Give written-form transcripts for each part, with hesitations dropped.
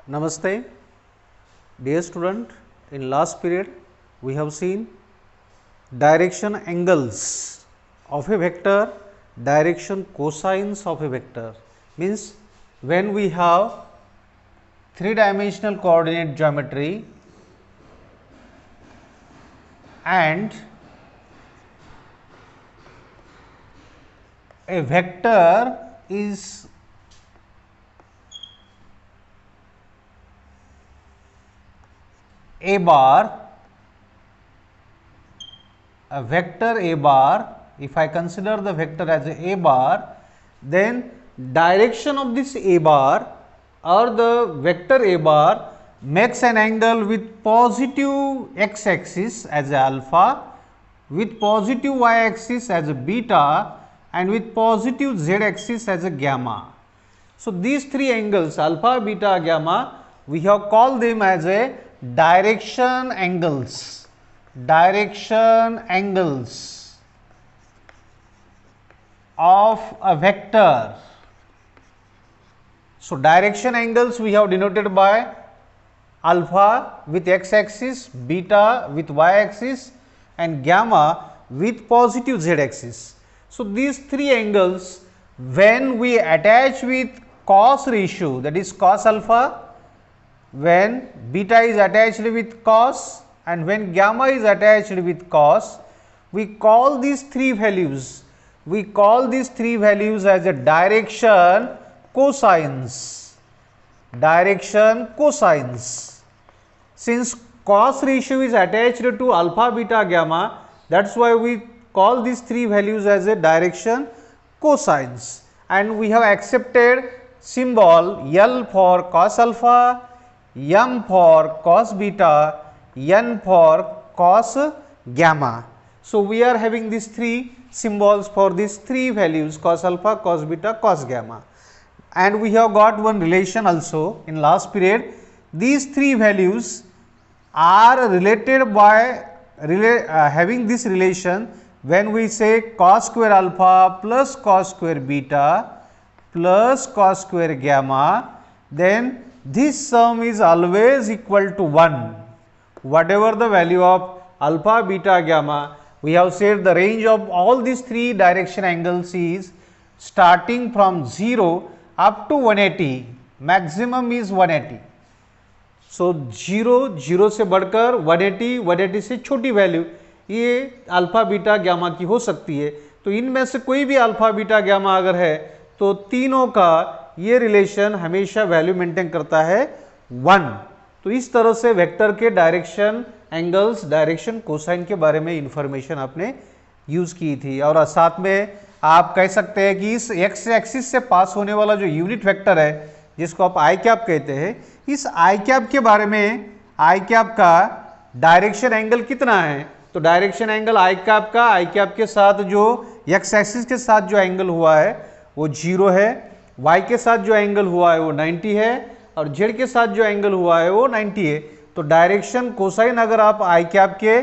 Namaste, dear student. In last period, we have seen direction angles of a vector, direction cosines of a vector. Means when we have three-dimensional coordinate geometry and a vector is a bar, a vector a bar, if I consider the vector as a bar, then direction of this a bar or the vector a bar makes an angle with positive x axis as a alpha, with positive y axis as a beta and with positive z axis as a gamma. So, these three angles alpha, beta, gamma, we have called them as a direction angles, of a vector. So, direction angles we have denoted by alpha with x axis, beta with y axis and gamma with positive z axis. So, these three angles when we attach with cos ratio, that is cos alpha, when beta is attached with cos and when gamma is attached with cos, we call these three values as a direction cosines. Since cos ratio is attached to alpha, beta, gamma, that is why we call these three values as a direction cosines, and we have accepted symbol L for cos alpha, M for cos beta, N for cos gamma. So, we are having these three symbols for these three values cos alpha, cos beta, cos gamma, and we have got one relation also in last period. These three values are related by having this relation when we say cos square alpha plus cos square beta plus cos square gamma, then this sum is always equal to 1. Whatever the value of alpha, beta, gamma, we have said the range of all these three direction angles is starting from 0 up to 180, maximum is 180. So, 0 से बढ़कर 180 से छोटी value ये alpha beta gamma की हो सकती है। तो इनमें से कोई भी अल्फा बीटा गामा अगर है तो तीनों का ये रिलेशन हमेशा वैल्यू मेंटेन करता है 1। तो इस तरह से वेक्टर के डायरेक्शन एंगल्स, डायरेक्शन कोसाइन के बारे में इंफॉर्मेशन आपने यूज की थी। और साथ में आप कह सकते हैं कि इस एक्स एक्सिस से पास होने वाला जो यूनिट वेक्टर है जिसको आप आई कैप कहते हैं, इस आई कैप के बारे में आई कैप का डायरेक्शन एंगल कितना है, तो डायरेक्शन एंगल आई कैप के साथ जो एक्स एक्सिस के साथ जो एंगल हुआ है वो 0 है, वाई के साथ जो एंगल हुआ है वो 90 है और जेड के साथ जो एंगल हुआ है वो 90 है। तो डायरेक्शन कोसाइन अगर आप आई कैप के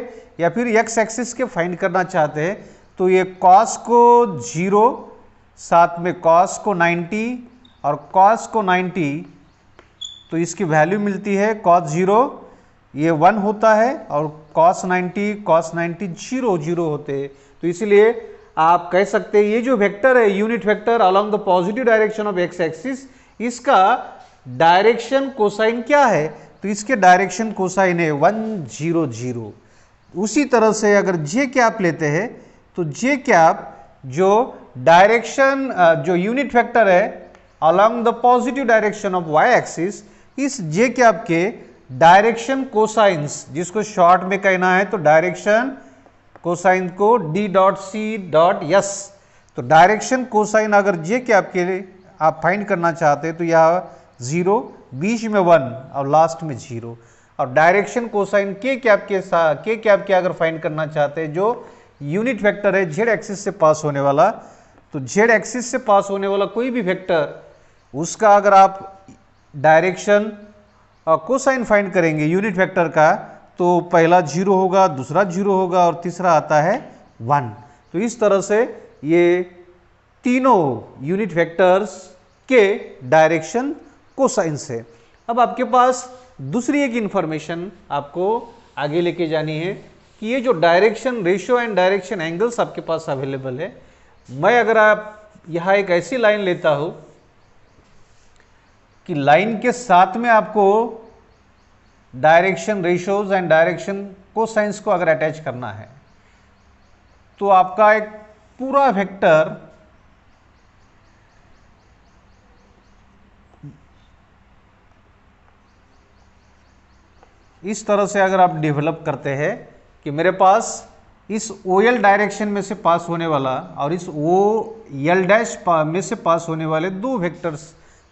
या फिर एक्स एक्सिस के फाइंड करना चाहते हैं तो ये कॉस को 0 साथ में कॉस को 90 और कॉस को 90, तो इसकी वैल्यू मिलती है कॉस 0 ये 1 होता है और कॉस 90 0 होते हैं। तो इसलिए आप कह सकते हैं ये जो वेक्टर है unit vector along the positive direction of x axis, इसका डायरेक्शन कोसाइन क्या है, तो इसके डायरेक्शन कोसाइन है 100। उसी तरह से अगर जे कैप लेते हैं तो जे कैप जो डायरेक्शन जो यूनिट वेक्टर है along the positive direction of Y axis, इस जे कैप के डायरेक्शन कोसाइंस, जिसको शॉर्ट में कहना है तो डायरेक्शन कोसाइन को d dot C dot S, तो डायरेक्शन कोसाइन अगर जे कैप के लिए आप फाइंड करना चाहते हैं तो यह 0, बीच में 1 और लास्ट में 0, और डायरेक्शन कोसाइन के कैप के साथ के कैप के अगर फाइंड करना चाहते हैं जो यूनिट वेक्टर है जेड एक्सिस से पास होने वाला, तो जेड एक्सिस से पास होने वाला कोई भी वेक्टर उसका अगर आप डायरेक्शन कोसाइन फाइंड करेंगे यूनिट वेक्टर का तो पहला 0 होगा, दूसरा 0 होगा और तीसरा आता है 1। तो इस तरह से ये तीनों यूनिट वेक्टर्स के डायरेक्शन कोसाइन है। अब आपके पास दूसरी एक इंफॉर्मेशन आपको आगे लेके जानी है कि ये जो direction ratio and direction angles आपके पास अवेलेबल है, मैं अगर आप यहाँ एक ऐसी लाइन लेता हूँ कि लाइन के साथ में आपको direction ratios and direction cosines को अगर अटैच करना है, तो आपका एक पूरा वेक्टर इस तरह से अगर आप डेवलप करते हैं कि मेरे पास इस OL डायरेक्शन में से पास होने वाला और इस OL डैश में से पास होने वाले दो वेक्टर्स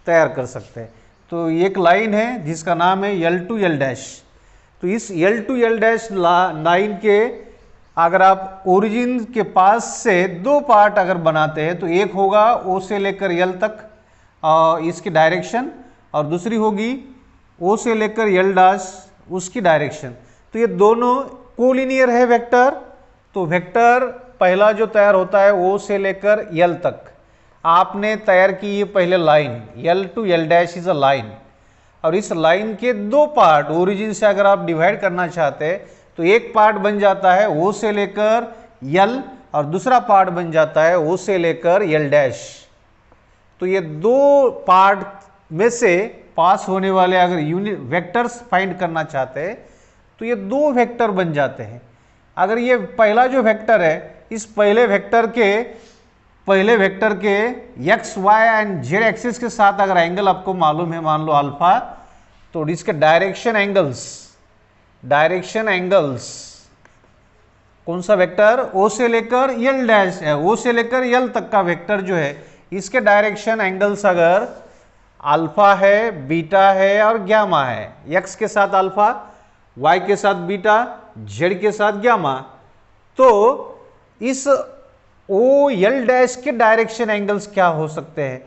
तैयार कर सकते हैं। तो एक लाइन है जिसका नाम है L टू L डैश। तो इस L to L dash line के अगर आप ओरिजिन के पास से दो पार्ट अगर बनाते हैं तो एक होगा O से लेकर L तक इसकी डायरेक्शन, और दूसरी होगी O से लेकर L डैश उसकी डायरेक्शन। तो ये दोनों कोलिनियर है वेक्टर। तो वेक्टर पहला जो तैयार होता है O से लेकर L तक, आपने तैयार की ये पहले line L to L dash is a line, और इस लाइन के दो पार्ट ओरिजिन से अगर आप डिवाइड करना चाहते हैं तो एक पार्ट बन जाता है O से लेकर L और दूसरा पार्ट बन जाता है O से लेकर L डैश। तो ये दो पार्ट में से पास होने वाले अगर यूनिट वेक्टर्स फाइंड करना चाहते हैं तो ये दो वेक्टर बन जाते हैं। अगर ये पहला जो वेक्टर है, इस पहले वेक्टर के X Y and Z axis के साथ अगर एंगल आपको मालूम है, मान लो अल्फा, तो इसके डायरेक्शन एंगल्स कौन सा वेक्टर O से लेकर L डैश है, O से लेकर L तक का वेक्टर जो है इसके डायरेक्शन एंगल्स अगर अल्फा है, बीटा है और ग्यामा है, एक्स के साथ अल्फा, वाई के साथ बीटा, जेड के साथ ग्यामा, तो इस OL डैश के डायरेक्शन एंगल्स क्या हो सकते हैं?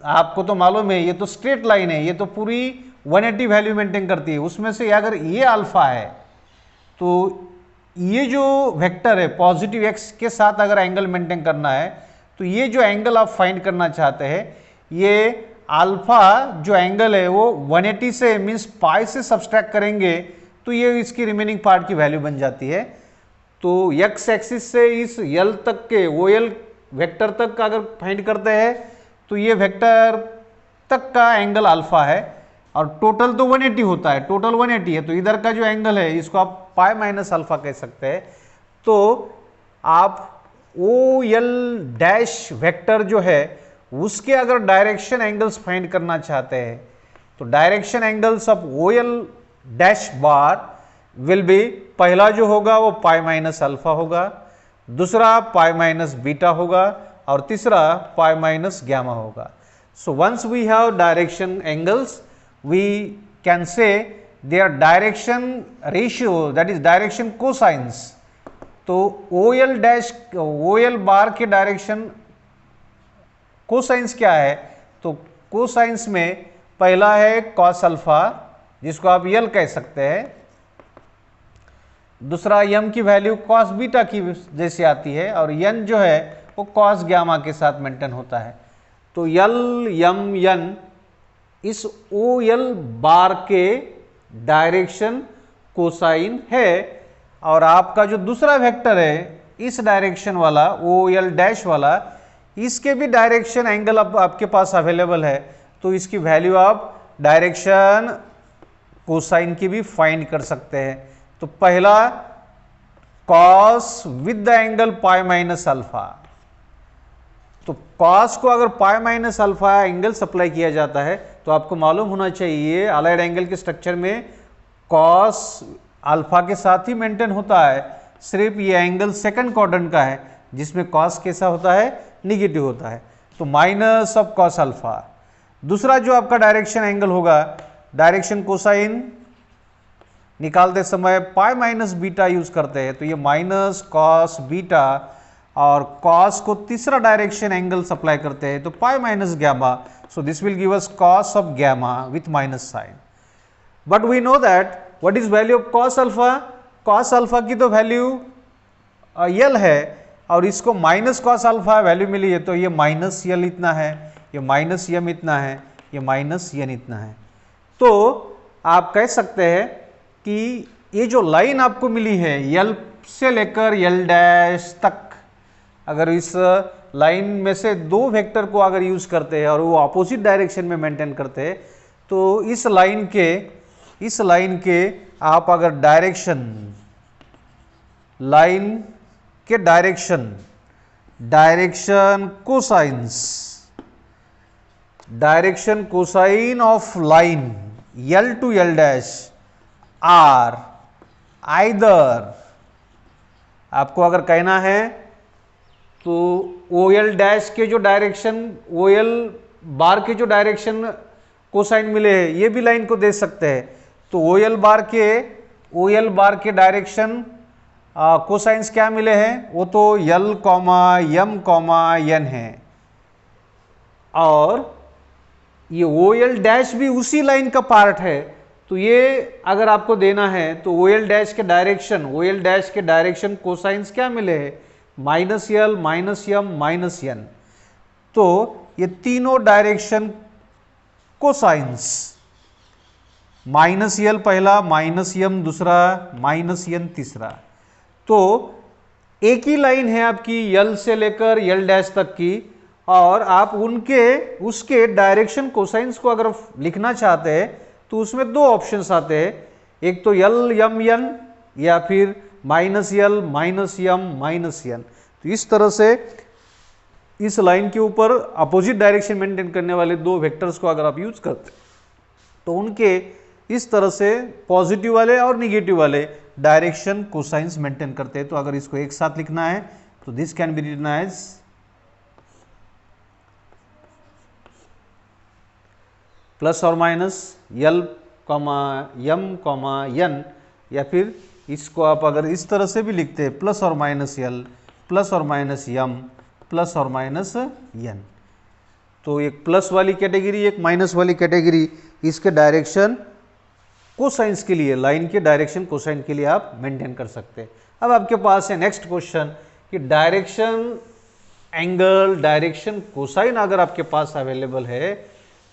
आपको तो मालूम है ये तो स्ट्रेट लाइन है, ये तो पूरी 180 वैल्यू मेंटेन करती है। उसमें से अगर ये अल्फा है तो ये जो वेक्टर है पॉजिटिव एक्स के साथ अगर एंगल मेंटेन करना है तो ये जो एंगल आप फाइंड करना चाहते हैं, ये अल्फा जो एंगल है वो 180 से मीन्स पाई से सब्सट्रैक्ट करेंगे तो ये इसकी रिमेनिंग पार्ट की वैल्यू बन जाती है। तो एक्स एक्सिस से इस L तक के OL वेक्टर तक अगर फाइंड करते हैं तो ये वेक्टर तक का एंगल अल्फा है, और टोटल तो 180 होता है, टोटल 180 है, तो इधर का जो एंगल है इसको आप पाई माइनस अल्फा कह सकते हैं। तो आप OL डैश वेक्टर जो है उसके अगर डायरेक्शन एंगल्स फाइंड करना चाहते हैं तो direction angles of OL dash bar will be, पहला जो होगा वो पाई माइनस अल्फा होगा, दूसरा पाई माइनस बीटा होगा और तीसरा पाई माइनस ग्यामा होगा। So once we have direction angles we can say their direction ratio, that is direction cosines. तो OL डैश OL बार के डायरेक्शन कोसाइंस क्या है? तो कोसाइंस में पहला है कॉस अल्फा जिसको आप L कह सकते हैं, दूसरा m की वैल्यू कॉस बीटा की जैसी आती है, और n जो है वो कॉस ग्यामा के साथ मेंटेन होता है। तो L m n इस OL बार के डायरेक्शन कोसाइन है, और आपका जो दूसरा वेक्टर है इस डायरेक्शन वाला OL डैश वाला, इसके भी डायरेक्शन एंगल आपके पास अवेलेबल है, तो इसकी वैल्यू आप डायरेक्शन कोसाइन की भी फाइंड कर सकते हैं। तो पहला cos with the angle pi minus alpha, तो कॉस को अगर pi minus alpha angle supply किया जाता है तो आपको मालूम होना चाहिए अलाइड एंगल के स्ट्रक्चर में कॉस अल्फा के साथ ही मेंटेन होता है, सिर्फ ये एंगल सेकंड क्वाड्रेंट का है जिसमें कॉस कैसा होता है, निगेटिव होता है, तो माइनस ऑफ कॉस अल्फा। दूसरा जो आपका डायरेक्शन एंगल होगा, डायरेक्शन कोसाइन निकालते समय पाई माइनस बीटा यूज करते हैं, तो ये माइनस कॉस बीटा, और कॉस को तीसरा डायरेक्शन एंगल सप्लाई करते हैं तो pi minus gamma, so this will give us cos of gamma with minus sign. But we know that what is value of cos alpha? Cos alpha की तो value L है, और इसको minus cos alpha value मिली है, तो ये minus L इतना है, ये माइनस m इतना है, ये माइनस n इतना है। तो आप कह सकते हैं कि ये जो लाइन आपको मिली है यल से लेकर यल डैश तक, अगर इस लाइन में से दो वेक्टर को अगर यूज करते हैं और वो अपोजिट डायरेक्शन में मेंटेन करते हैं, तो इस लाइन के आप अगर लाइन के direction cosine of line L to L dash are either, आपको अगर कहना है तो ओ एल डैश के जो डायरेक्शन, ओ एल बार के जो डायरेक्शन कोसाइन मिले हैं ये भी लाइन को दे सकते हैं। तो ओ एल बार के डायरेक्शन कोसाइंस क्या मिले हैं, वो तो यल कॉमा यम कॉमा एन है, और ये ओ एल डैश भी उसी लाइन का पार्ट है। तो ये अगर आपको देना है तो ओ एल डैश के डायरेक्शन कोसाइंस क्या मिले हैं, माइनस यल माइनस यम माइनस एन। तो ये तीनों डायरेक्शन कोसाइंस, माइनस यल पहला, माइनस यम दूसरा, माइनस एन तीसरा, तो एक ही लाइन है आपकी यल से लेकर यल डैश तक की, और आप उसके डायरेक्शन कोसाइंस को अगर लिखना चाहते हैं तो उसमें दो ऑप्शंस आते हैं, एक तो यल यम एन या फिर माइनस यल माइनस यम माइनस एन। तो इस तरह से इस लाइन के ऊपर अपोजिट डायरेक्शन मेंटेन करने वाले दो वेक्टर्स को अगर आप यूज करते तो उनके इस तरह से पॉजिटिव वाले और निगेटिव वाले डायरेक्शन कोसाइंस मेंटेन करते हैं। तो अगर इसको एक साथ लिखना है तो this can be written as plus और minus L comma M comma N, या फिर इसको आप अगर इस तरह से भी लिखते हैं प्लस और माइनस यल प्लस और माइनस यम प्लस और माइनस एन। तो एक प्लस वाली कैटेगरी एक माइनस वाली कैटेगरी इसके डायरेक्शन कोसाइंस के लिए, लाइन के डायरेक्शन कोसाइन के लिए आप मेंटेन कर सकते हैं। अब आपके पास है नेक्स्ट क्वेश्चन कि डायरेक्शन एंगल डायरेक्शन कोसाइन अगर आपके पास अवेलेबल है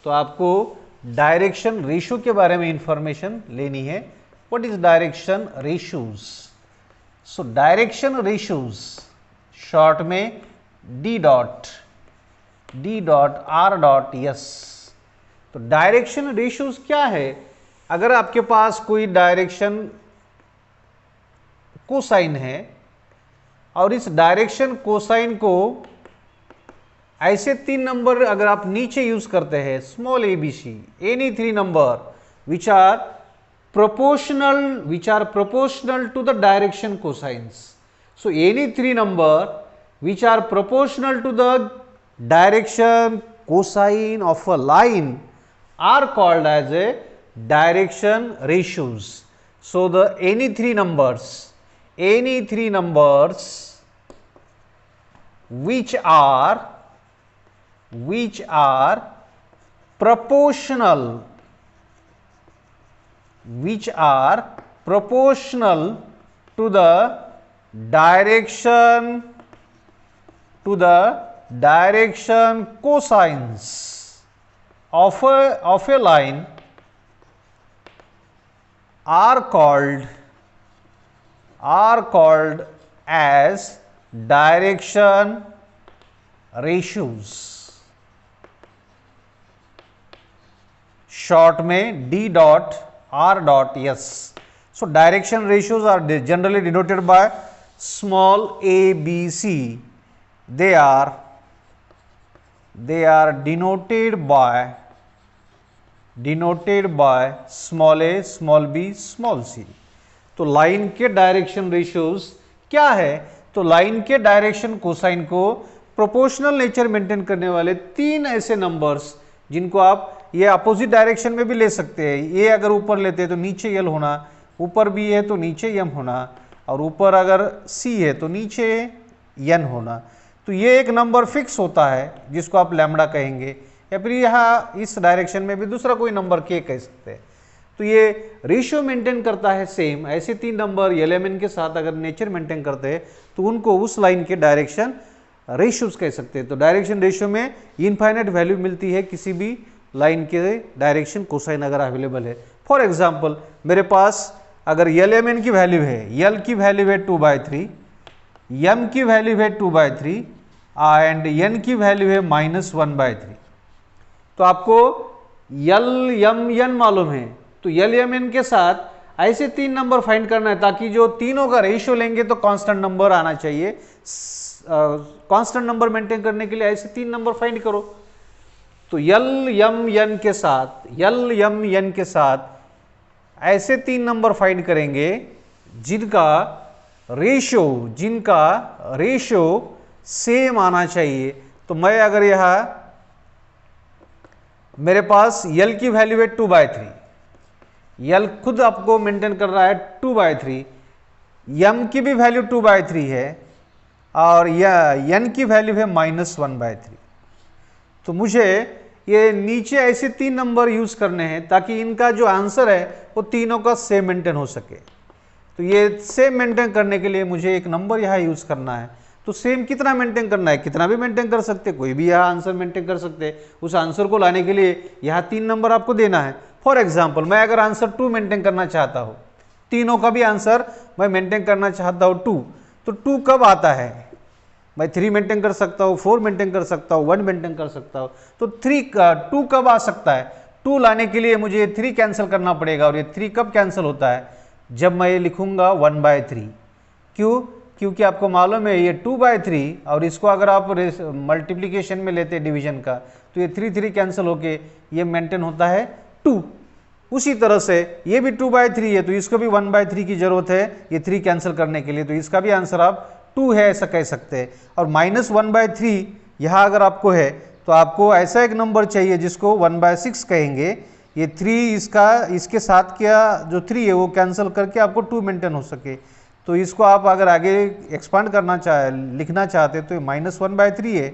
तो आपको डायरेक्शन रेशियो के बारे में इंफॉर्मेशन लेनी है। What is direction ratios? So direction ratios short में D dot R dot S. तो डायरेक्शन रेशियोज क्या है? अगर आपके पास कोई डायरेक्शन कोसाइन है और इस डायरेक्शन कोसाइन को ऐसे तीन नंबर अगर आप नीचे यूज करते हैं, small A B C, any three number which are proportional to the direction cosines. So any three number which are proportional to the direction cosine of a line are called as a direction ratios. So the any three numbers which are proportional to the direction cosines of a line are called as direction ratios. Short में D dot R dot S. So direction ratios are generally denoted by small a b c. They are denoted by small a small b small c. तो line के direction ratios क्या है? तो line के direction cosine को proportional nature maintain करने वाले तीन ऐसे नंबर्स जिनको आप ये अपोजिट डायरेक्शन में भी ले सकते हैं। ये अगर ऊपर लेते हैं तो नीचे यल होना, ऊपर बी है तो नीचे यम होना, और ऊपर अगर सी है तो नीचे एन होना। तो ये एक नंबर फिक्स होता है जिसको आप लैम्बडा कहेंगे, या फिर यहाँ इस डायरेक्शन में भी दूसरा कोई नंबर के कह सकते हैं। तो ये रेशियो मेंटेन करता है सेम। ऐसे तीन नंबर एल एम एन के साथ अगर नेचर मेंटेन करते हैं तो उनको उस लाइन के डायरेक्शन रेशियोज कह सकते हैं। तो डायरेक्शन रेशियो में इनफाइनाइट वैल्यू मिलती है किसी भी लाइन के डायरेक्शन कोसाइन अगर अवेलेबल है। फॉर एग्जांपल मेरे पास अगर यल एम एन की वैल्यू है, यल की वैल्यू है 2/3, यम की वैल्यू है 2/3 एंड एन की वैल्यू है -1/3। तो आपको यल यम एन मालूम है, तो यल एम एन के साथ ऐसे 3 नंबर फाइंड करना है ताकि जो तीनों का रेशियो लेंगे तो कांस्टेंट नंबर आना चाहिए। कांस्टेंट नंबर मेंटेन करने के लिए ऐसे 3 नंबर फाइंड करो। तो यल यम एन के साथ, यल यम एन के साथ ऐसे 3 नंबर फाइंड करेंगे जिनका रेशियो सेम आना चाहिए। तो मैं अगर यहां मेरे पास यल की वैल्यू है 2/3, यल खुद आपको मेंटेन कर रहा है 2/3, यम की भी वैल्यू 2/3 है और एन की वैल्यू है -1/3। तो मुझे ये नीचे ऐसे 3 नंबर यूज करने हैं ताकि इनका जो आंसर है वो तीनों का सेम मेंटेन हो सके। तो ये सेम मेंटेन करने के लिए मुझे एक नंबर यहाँ यूज करना है। तो सेम कितना मेंटेन करना है, कितना भी मेंटेन कर सकते, कोई भी यहाँ आंसर मेंटेन कर सकते। उस आंसर को लाने के लिए यहाँ 3 नंबर आपको देना है। फॉर एग्जाम्पल मैं अगर आंसर 2 मेंटेन करना चाहता हूँ, तीनों का भी आंसर मैं मेंटेन करना चाहता हूँ 2, तो 2 कब आता है, मैं 3 मेंटेन कर सकता हूँ, 4 मेंटेन कर सकता हूँ, 1 मेंटेन कर सकता हूँ। तो 2 कब आ सकता है, 2 लाने के लिए मुझे 3 कैंसिल करना पड़ेगा। और ये 3 कब कैंसिल होता है, जब मैं ये लिखूंगा 1/3। क्यों, क्योंकि आपको मालूम है ये 2/3 और इसको अगर आप मल्टीप्लीकेशन में लेते हैं डिवीजन का, तो ये 3 कैंसिल होके ये मेंटेन होता है 2। उसी तरह से ये भी 2/3 है, तो इसको भी 1/3 की जरूरत है ये 3 कैंसिल करने के लिए। तो इसका भी आंसर आप 2 है ऐसा कह सकते हैं। और -1/3 यहाँ अगर आपको है तो आपको ऐसा एक नंबर चाहिए जिसको 1/6 कहेंगे। ये 3 इसके साथ क्या जो 3 है वो कैंसिल करके आपको 2 मेंटेन हो सके। तो इसको आप अगर आगे एक्सपांड करना लिखना चाहते तो -1/3 है,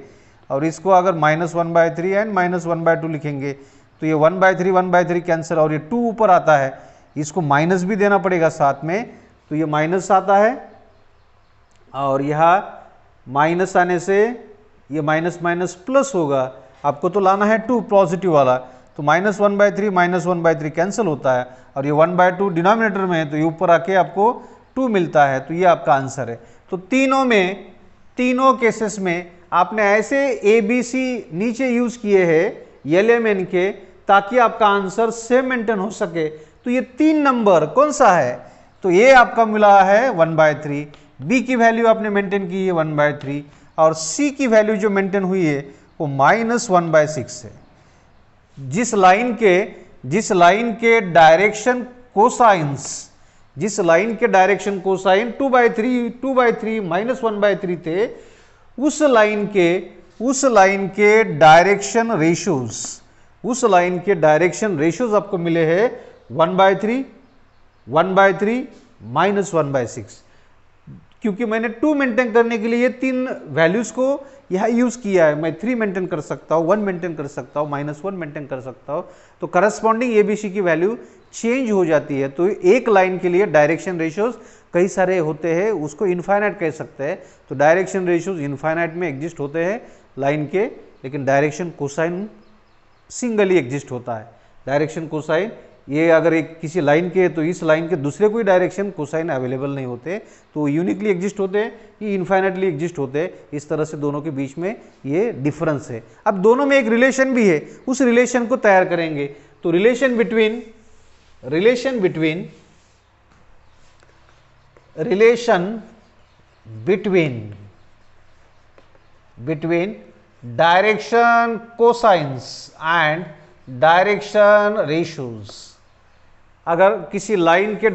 और इसको अगर -1/3 एंड -1/2 लिखेंगे तो ये 1/3 कैंसिल, और ये 2 ऊपर आता है, इसको माइनस भी देना पड़ेगा साथ में, तो ये माइनस आता है। और यहाँ माइनस आने से ये माइनस माइनस प्लस होगा, आपको तो लाना है 2 पॉजिटिव वाला। तो -1/3 कैंसिल होता है, और ये 1/2 डिनोमिनेटर में है तो ये ऊपर आके आपको 2 मिलता है। तो ये आपका आंसर है। तो तीनों केसेस में आपने ऐसे ABC नीचे यूज किए हैं LMN के, ताकि आपका आंसर सेम मेंटेन हो सके। तो ये 3 नंबर कौन सा है, तो ये आपका मिला है 1/3, B की वैल्यू आपने मेंटेन की है 1/3, और C की वैल्यू जो मेंटेन हुई है वो -1/6 है। जिस लाइन के डायरेक्शन कोसाइन 2/3 -1/3 थे, उस लाइन के डायरेक्शन रेशियोज आपको मिले हैं 1/3 -1/6। क्योंकि मैंने 2 मेंटेन करने के लिए ये 3 वैल्यूज को यहां यूज किया है। मैं 3 मेंटेन कर सकता हूं, 1 मेंटेन कर सकता हूं, -1 मेंटेन कर सकता हूं। तो करस्पॉन्डिंग ABC की वैल्यू चेंज हो जाती है। तो एक लाइन के लिए डायरेक्शन रेशियोज कई सारे होते हैं, उसको इनफाइनाइट कह सकते हैं। तो डायरेक्शन रेशियोज इनफाइनाइट में एग्जिस्ट होते हैं लाइन के, लेकिन डायरेक्शन कोसाइन सिंगली एग्जिस्ट होता है। डायरेक्शन कोसाइन ये अगर एक किसी लाइन के तो इस लाइन के दूसरे कोई डायरेक्शन कोसाइन अवेलेबल नहीं होते, तो यूनिकली एग्जिस्ट होते हैं, ये इनफाइनाइटली एग्जिस्ट होते हैं। इस तरह से दोनों के बीच में ये डिफरेंस है। अब दोनों में एक रिलेशन भी है, उस रिलेशन को तैयार करेंगे। तो relation between direction cosines and direction ratios. अगर किसी लाइन के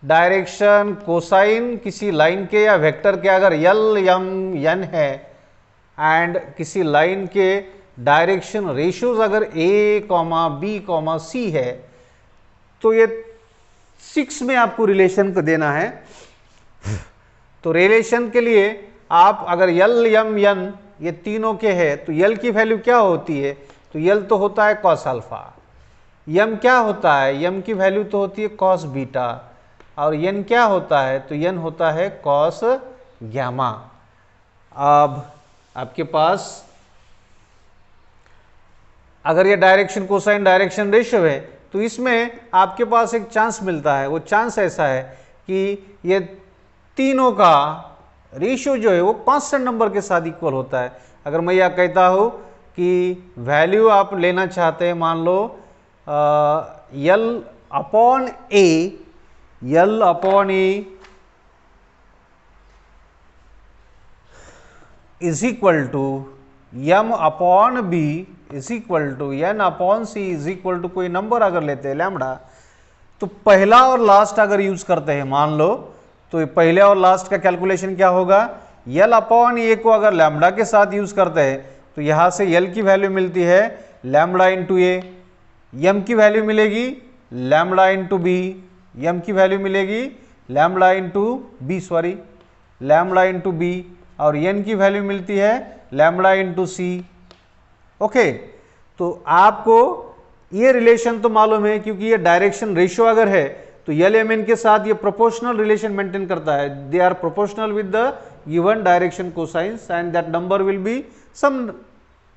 डायरेक्शन कोसाइन किसी लाइन के या वेक्टर के अगर L/M/N है, एंड किसी लाइन के डायरेक्शन रेशियोज अगर A, B, C है, तो ये 6 में आपको रिलेशन को देना है। तो रिलेशन के लिए आप अगर L/M/N ये तीनों के है तो L की वैल्यू क्या होती है, तो L तो होता है cos अल्फा, M क्या होता है, M की वैल्यू तो होती है cos बीटा, और N क्या होता है, तो N होता है cos गामा। अब आपके पास अगर ये डायरेक्शन कोसाइन डायरेक्शन रेशियो है तो इसमें आपके पास एक चांस मिलता है। वो चांस ऐसा है कि ये तीनों का रेशियो जो है वो कांस्टेंट नंबर के साथ इक्वल होता है। अगर मैं यह कहता हूँ कि वैल्यू आप लेना चाहते हैं, मान लो L upon A is equal to m upon b is equal to n upon c is equal to कोई नंबर अगर लेते हैं लैम्बडा, तो पहला और लास्ट अगर यूज करते हैं मान लो, तो पहले और लास्ट का कैलकुलेशन क्या होगा, यल अपॉन ए को अगर लैम्बडा के साथ यूज करते हैं तो यहां से यल की वैल्यू मिलती है लैम्बडा इंटू ए, एम की वैल्यू मिलेगी लैम्बडा इंटू बी, एम की वैल्यू मिलेगी lambda into B, lambda into B, और एन की वैल्यू मिलती है लैम्बडा इंटू सी। ओके, तो आपको ये रिलेशन तो मालूम है, क्योंकि ये डायरेक्शन रेशियो अगर है तो यल एम एन के साथ ये प्रोपोर्शनल रिलेशन मेंटेन करता है। They are proportional with the given direction cosines and that number will be some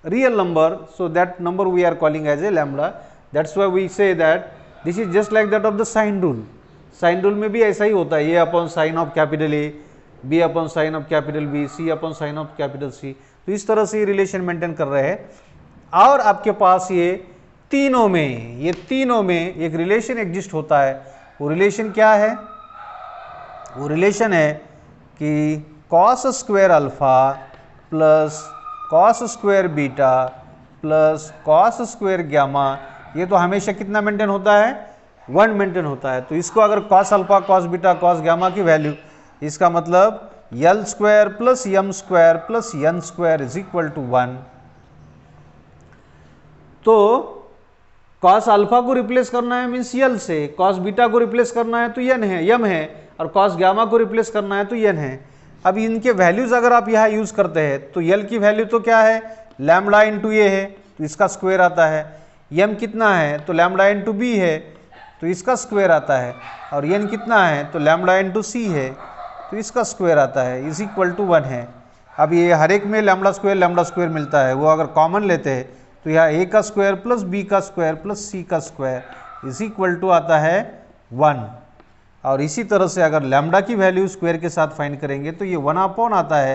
real number, so that number we are calling as a lambda. That's why we say that this is just like that of the sine rule. Sine rule में भी ऐसा ही होता है, a upon sine of capital A, b upon sine of capital B, c upon sine of capital C। तो इस तरह से relation maintain कर रहे हैं। और आपके पास ये तीनों में एक रिलेशन एग्जिस्ट होता है। वो रिलेशन क्या है, वो रिलेशन है कि cos square alpha plus cos square beta plus cos square gamma, ये तो हमेशा कितना मेंटेन होता है, 1 मेंटेन होता है। तो इसको अगर cos alpha cos beta cos gamma की वैल्यू, इसका मतलब L square plus M square plus N square is equal to 1। तो कॉस अल्फा को रिप्लेस करना है मीन्स यल से, कॉस बीटा को रिप्लेस करना है तो यम है, और कॉस गामा को रिप्लेस करना है तो एन है। अब इनके वैल्यूज अगर आप यहाँ यूज करते हैं तो यल की वैल्यू तो क्या है, लैम्बडा इंटू ए है तो इसका स्क्वायर आता है, यम कितना है तो लैम्बडा इंटू बी है तो इसका स्क्वायर आता है, और एन कितना है तो लैम्बडा इंटू सी है तो इसका स्क्वायर आता है, इज इक्वल टू 1 है। अब ये हर एक में लैम्बडा स्क्वायर मिलता है, वो अगर कॉमन लेते हैं तो यहाँ ए का स्क्वायर प्लस बी का स्क्वायर प्लस सी का स्क्वायर इज इक्वल टू आता है 1। और इसी तरह से अगर लैम्बडा की वैल्यू स्क्वायर के साथ फाइंड करेंगे तो ये 1 अपॉन आता है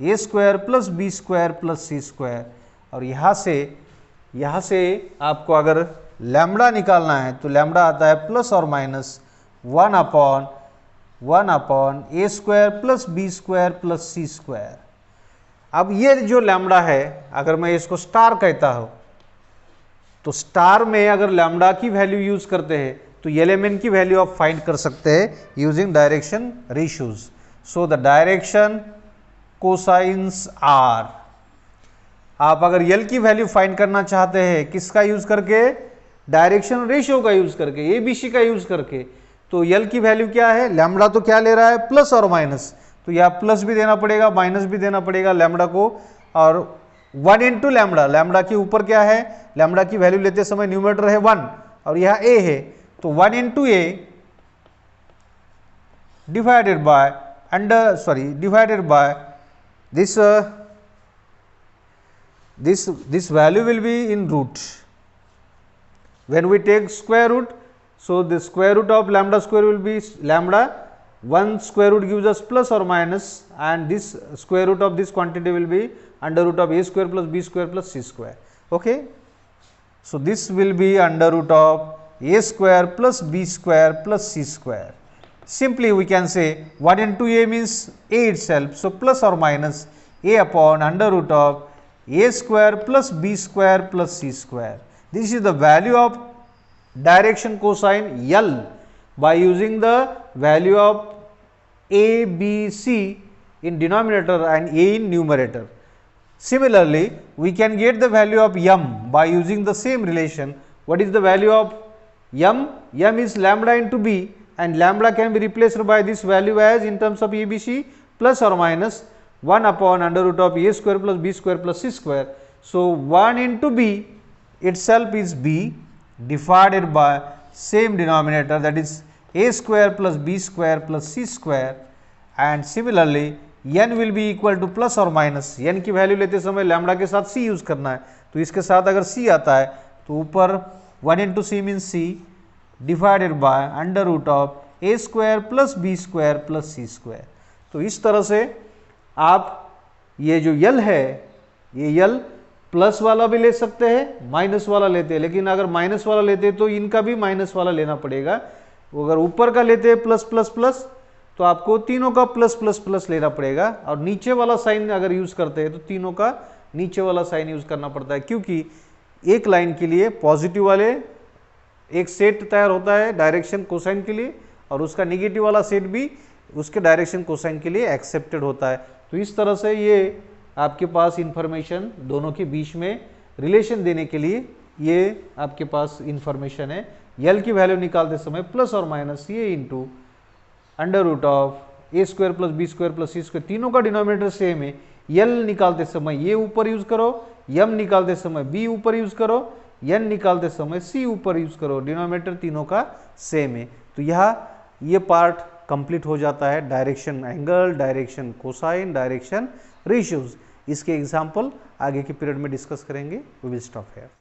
A square plus B square plus C square, और यहाँ से आपको अगर लैम्बडा निकालना है तो लैम्बडा आता है प्लस और minus 1 upon A square plus B square plus C square. अब ये जो लैम्बडा है, अगर मैं इसको स्टार कहता हूँ तो स्टार में अगर लैम्बडा की वैल्यू यूज करते हैं तो एलिमेंट की वैल्यू आप फाइंड कर सकते हैं using direction ratios. So the direction cosines are, आप अगर यल की वैल्यू फाइंड करना चाहते हैं किसका यूज करके, डायरेक्शन रेशियो का यूज करके, एबीसी का यूज करके, तो यल की वैल्यू क्या है, लैम्बडा तो क्या ले रहा है प्लस और माइनस, तो यहाँ प्लस भी देना पड़ेगा माइनस भी देना पड़ेगा लैम्बडा को, और 1 इंटू लैम्बडा के ऊपर क्या है, लैम्बडा की वैल्यू लेते समय न्यूमरेटर है 1 और यहाँ ए है, तो 1 into A divided by this value will be in root. When we take square root, so the square root of lambda square will be lambda, 1 square root gives us plus or minus, and this square root of this quantity will be under root of a square plus b square plus c square. Okay, so this will be under root of a square plus b square plus c square. Simply we can say 1 into a means a itself, so plus or minus a upon under root of a square plus b square plus c square. This is the value of direction cosine L by using the value of a, b, c in denominator and a in numerator. Similarly, we can get the value of m by using the same relation. What is the value of m? M is lambda into b, and lambda can be replaced by this value as in terms of ABC plus or minus 1 upon under root of a square plus b square plus c square. So 1 into b itself is b divided by same denominator, that is a square plus b square plus c square, and similarly n will be equal to plus or minus, n की value लेते समय lambda के साथ c use करना है, तो इसके साथ अगर c आता है तो ऊपर 1 into C mean c divided by under root of A square plus B square plus C square. तो इस तरह से आप ये जो यल है, ये यल प्लस वाला भी ले सकते हैं, माइनस वाला लेते हैं, लेकिन अगर माइनस वाला लेते हैं तो इनका भी माइनस वाला लेना पड़ेगा। अगर ऊपर का लेते हैं प्लस प्लस प्लस तो आपको तीनों का प्लस प्लस प्लस लेना पड़ेगा, और नीचे वाला साइन अगर यूज करते हैं तो तीनों का नीचे वाला साइन यूज करना पड़ता है, क्योंकि एक लाइन के लिए पॉजिटिव वाले एक सेट तैयार होता है डायरेक्शन कोसाइन के लिए, और उसका निगेटिव वाला सेट भी उसके डायरेक्शन कोसाइन के लिए एक्सेप्टेड होता है। तो इस तरह से ये आपके पास इंफॉर्मेशन दोनों के बीच में रिलेशन देने के लिए ये आपके पास इंफॉर्मेशन है। यल की वैल्यू निकालते समय प्लस और माइनस ये into under root of A square plus B square plus C square, तीनों का डिनोमिनेटर सेम है। यल निकालते समय ये ऊपर यूज करो, यम निकालते समय बी ऊपर यूज करो, एन निकालते समय सी ऊपर यूज करो, डिनोमिनेटर तीनों का सेम है। तो यहाँ ये पार्ट कंप्लीट हो जाता है, direction angle, direction cosine, direction ratios. इसके एग्जाम्पल आगे के पीरियड में डिस्कस करेंगे। We will stop here.